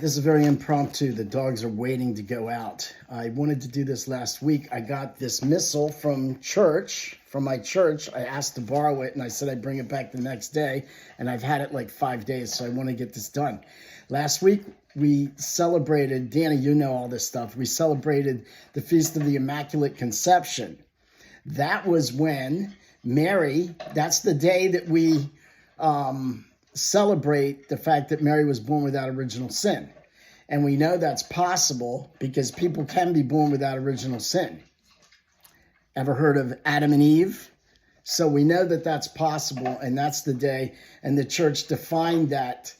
This is very impromptu. The dogs are waiting to go out. I wanted to do this last week. I got this missile from my church. I asked to borrow it, and I said I'd bring it back the next day, and I've had it like 5 days, so I want to get this done. Last week, we celebrated, Danny, you know all this stuff, we celebrated the Feast of the Immaculate Conception. That was when Mary, that's the day that we celebrate the fact that Mary was born without original sin. And we know that's possible because people can be born without original sin. Ever heard of Adam and Eve? So we know that that's possible, and that's the day. And the church defined that,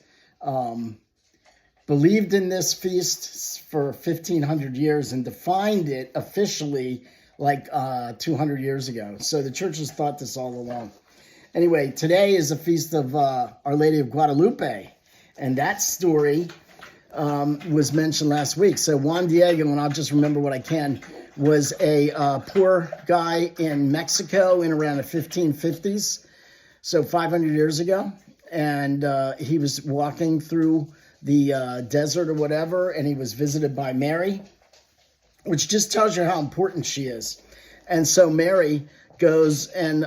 believed in this feast for 1,500 years and defined it officially like 200 years ago. So the church has thought this all along. Anyway, today is a feast of Our Lady of Guadalupe, and that story was mentioned last week. So Juan Diego, and I'll just remember what I can, was a poor guy in Mexico in around the 1550s, so 500 years ago, and he was walking through the desert or whatever, and he was visited by Mary, which just tells you how important she is. And so Mary goes and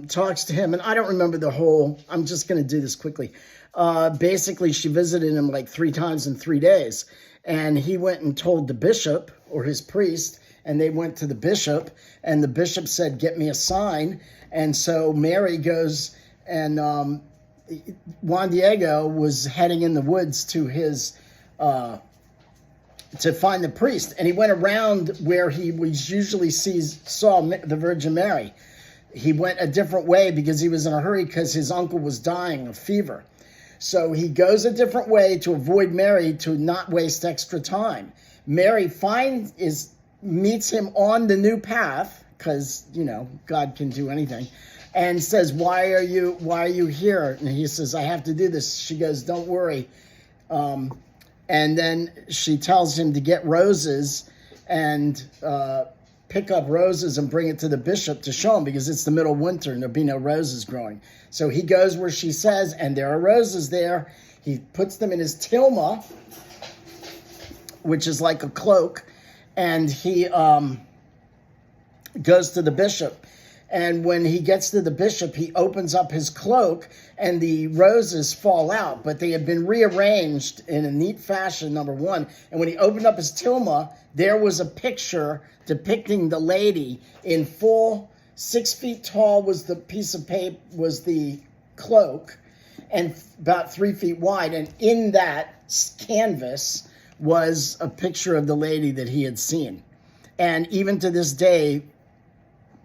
talks to him, and I don't remember the whole, I'm just going to do this quickly. Basically, she visited him like 3 times in 3 days, and he went and told the bishop or his priest, and they went to the bishop, and the bishop said, get me a sign. And so Mary goes, and Juan Diego was heading in the woods to his to find the priest, and he went around where he usually saw the Virgin Mary. He went a different way because he was in a hurry because his uncle was dying of fever. So he goes a different way to avoid Mary, to not waste extra time. Mary meets him on the new path, because, you know, God can do anything, and says, why are you here? And he says, I have to do this. She goes, don't worry. And then she tells him to get roses and pick up roses and bring it to the bishop to show him, because it's the middle of winter and there'll be no roses growing. So he goes where she says, and there are roses there. He puts them in his tilma, which is like a cloak, and he goes to the bishop. And when he gets to the bishop, he opens up his cloak, and the roses fall out, but they had been rearranged in a neat fashion, number one. And when he opened up his tilma, there was a picture depicting the lady in full, 6 feet tall was the piece of paper, was the cloak, and about 3 feet wide. And in that canvas was a picture of the lady that he had seen. And even to this day,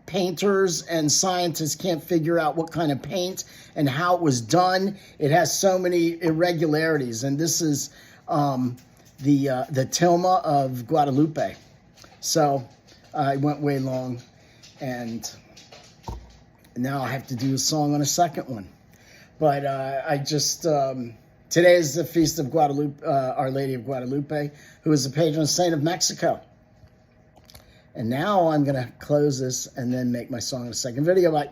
painters and scientists can't figure out what kind of paint and how it was done. It has so many irregularities, and this is the tilma of Guadalupe. So I went way long, and now I have to do a song on a second one. But I just today is the Feast of Guadalupe, Our Lady of Guadalupe, who is the patron saint of Mexico. And now I'm going to close this and then make my song in a second video. Bye.